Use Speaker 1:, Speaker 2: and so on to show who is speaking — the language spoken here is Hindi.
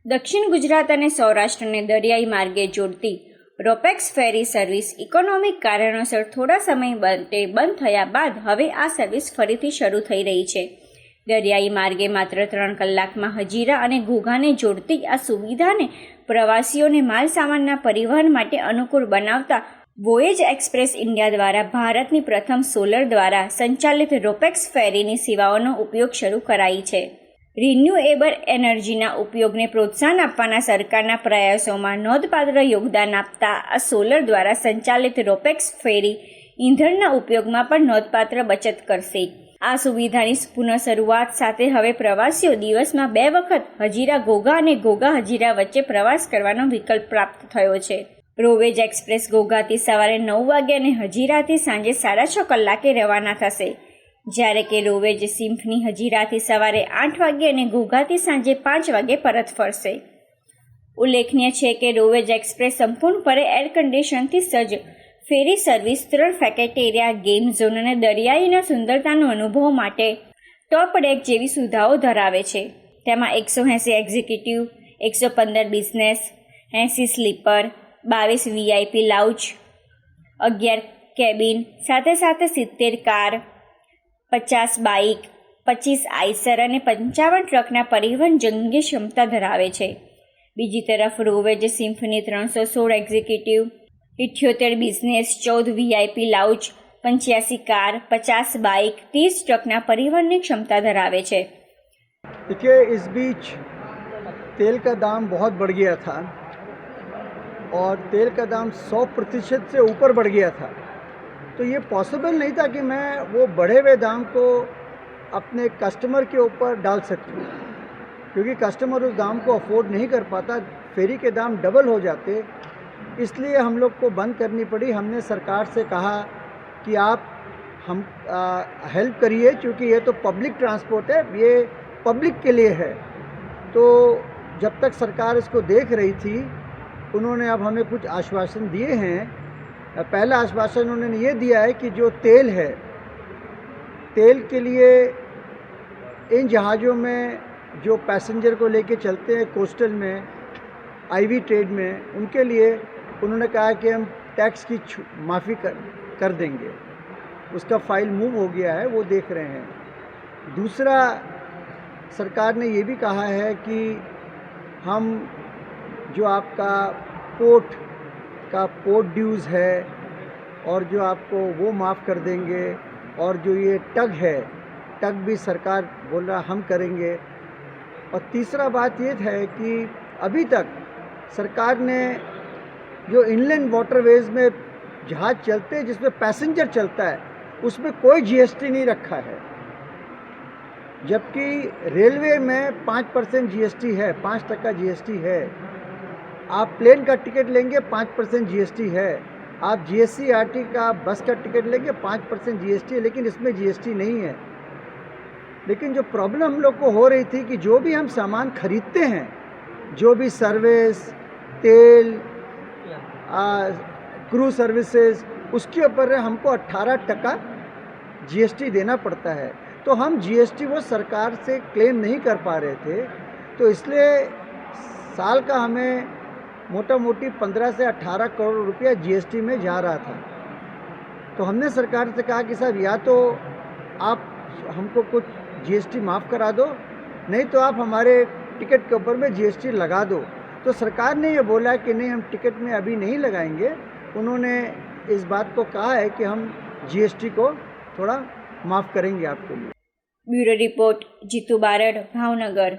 Speaker 1: દક્ષિણ ગુજરાત અને સૌરાષ્ટ્રને દરિયાઈ માર્ગે જોડતી રોપેક્સ ફેરી સર્વિસ ઇકોનોમિક કારણોસર થોડા સમય માટે બંધ થયા બાદ હવે આ સર્વિસ ફરીથી શરૂ થઈ રહી છે. દરિયાઈ માર્ગે માત્ર 3 કલાકમાં હજીરા અને ઘોઘાને જોડતી આ સુવિધાને પ્રવાસીઓને માલ સામાનના પરિવહન માટે અનુકૂળ બનાવતા વોયેજ એક્સપ્રેસ ઇન્ડિયા દ્વારા ભારતની પ્રથમ સોલર દ્વારા સંચાલિત રોપેક્સ ફેરીની સેવાઓનો ઉપયોગ શરૂ કરાઈ છે. રિન્યુએબલ એનર્જીના ઉપયોગને પ્રોત્સાહન આપવાના સરકારના પ્રયાસોમાં નોંધપાત્ર યોગદાન આપતા આ સોલર દ્વારા સંચાલિત રોપેક્સ ફેરી ઈંધણના ઉપયોગમાં પણ નોંધપાત્ર બચત કરશે. આ સુવિધાની પુનઃ શરૂઆત સાથે હવે પ્રવાસીઓ દિવસમાં 2 વખત હજીરા ઘોઘા અને ઘોઘા હજીરા વચ્ચે પ્રવાસ કરવાનો વિકલ્પ પ્રાપ્ત થયો છે. રોવેજ એક્સપ્રેસ ઘોઘાથી સવારે 9 વાગે અને હજીરાથી સાંજે 6:30 કલાકે રવાના થશે, જ્યારે કે રોવેજ સિમ્ફની હજીરાથી સવારે 8 વાગે અને ઘોઘાથી સાંજે 5 વાગે પરત ફરશે. ઉલ્લેખનીય છે કે રોવેજ એક્સપ્રેસ સંપૂર્ણપણે એર કન્ડિશનથી સજ્જ ફેરી સર્વિસ 3 ફેકેટેરિયા, ગેમ ઝોન અને દરિયાઈના સુંદરતાનો અનુભવ માટે ટોપ ડેક જેવી સુવિધાઓ ધરાવે છે. તેમાં 180 executive, 115 business, 80 sleeper, 22 VIP lounge, 11 cabin, સાથે 70 કાર, 50 બાઇક, 25 આઈસર અને 55 ટ્રકના પરિવહન જંગી ક્ષમતા ધરાવે છે. બીજી તરફ રોવેજ symphony 316 executive, 78 business, 14 VIP lounge, 85 car, 50 bike, 30 ટ્રકના પરિવહનની ક્ષમતા ધરાવે છે.
Speaker 2: देखिए, इस बीच तेल का दाम बहुत बढ़ गया था और तेल का दाम 100% से ऊपर बढ़ गया था. तो ये पॉसिबल नहीं था कि मैं वो बढ़े हुए दाम को अपने कस्टमर के ऊपर डाल सकूं, क्योंकि कस्टमर उस दाम को अफोर्ड नहीं कर पाता. फेरी के दाम डबल हो जाते, इसलिए हम लोग को बंद करनी पड़ी. हमने सरकार से कहा कि आप हम हेल्प करिए, क्योंकि ये तो पब्लिक ट्रांसपोर्ट है, ये पब्लिक के लिए है. तो जब तक सरकार इसको देख रही थी, उन्होंने अब हमें कुछ आश्वासन दिए हैं. पहला आश्वासन उन्होंने ये दिया है कि जो तेल है, तेल के लिए इन जहाज़ों में जो पैसेंजर को लेके चलते हैं कोस्टल में, आईवी ट्रेड में, उनके लिए उन्होंने कहा कि हम टैक्स की माफ़ी कर देंगे. उसका फाइल मूव हो गया है, वो देख रहे हैं. दूसरा, सरकार ने ये भी कहा है कि हम जो आपका पोर्ट ड्यूज़ है और जो आपको वो माफ़ कर देंगे, और जो ये टग भी सरकार बोल रहा हम करेंगे. और तीसरा बात ये है कि अभी तक सरकार ने जो इनलैंड वाटरवेज़ में जहाज़ चलते हैं जिसमें पैसेंजर चलता है, उसमें कोई जीएसटी नहीं रखा है, जबकि रेलवे में 5% जीएसटी है, 5% जीएसटी है. आप प्लेन का टिकट लेंगे 5% जीएसटी है. आप जीएससीआरटी का बस का टिकट लेंगे 5% जीएसटी है, लेकिन इसमें जीएसटी नहीं है. लेकिन जो प्रॉब्लम हम लोग को हो रही थी कि जो भी हम सामान खरीदते हैं, जो भी सर्विस, तेल, क्रू सर्विसेज, उसके ऊपर हमको 18% जीएसटी देना पड़ता है. तो हम जीएसटी वो सरकार से क्लेम नहीं कर पा रहे थे. तो इसलिए साल का हमें मोटा मोटी 15 से 18 करोड़ रुपया जीएसटी में जा रहा था. तो हमने सरकार से कहा कि साहब, या तो आप हमको कुछ जीएसटी माफ़ करा दो, नहीं तो आप हमारे टिकट के ऊपर में जीएसटी लगा दो. तो सरकार ने ये बोला कि नहीं, हम टिकट में अभी नहीं लगाएंगे. उन्होंने इस बात को कहा है कि हम जीएसटी को थोड़ा माफ़ करेंगे आपके लिए.
Speaker 1: Bureau report, Jitu Barad, Bhavnagar.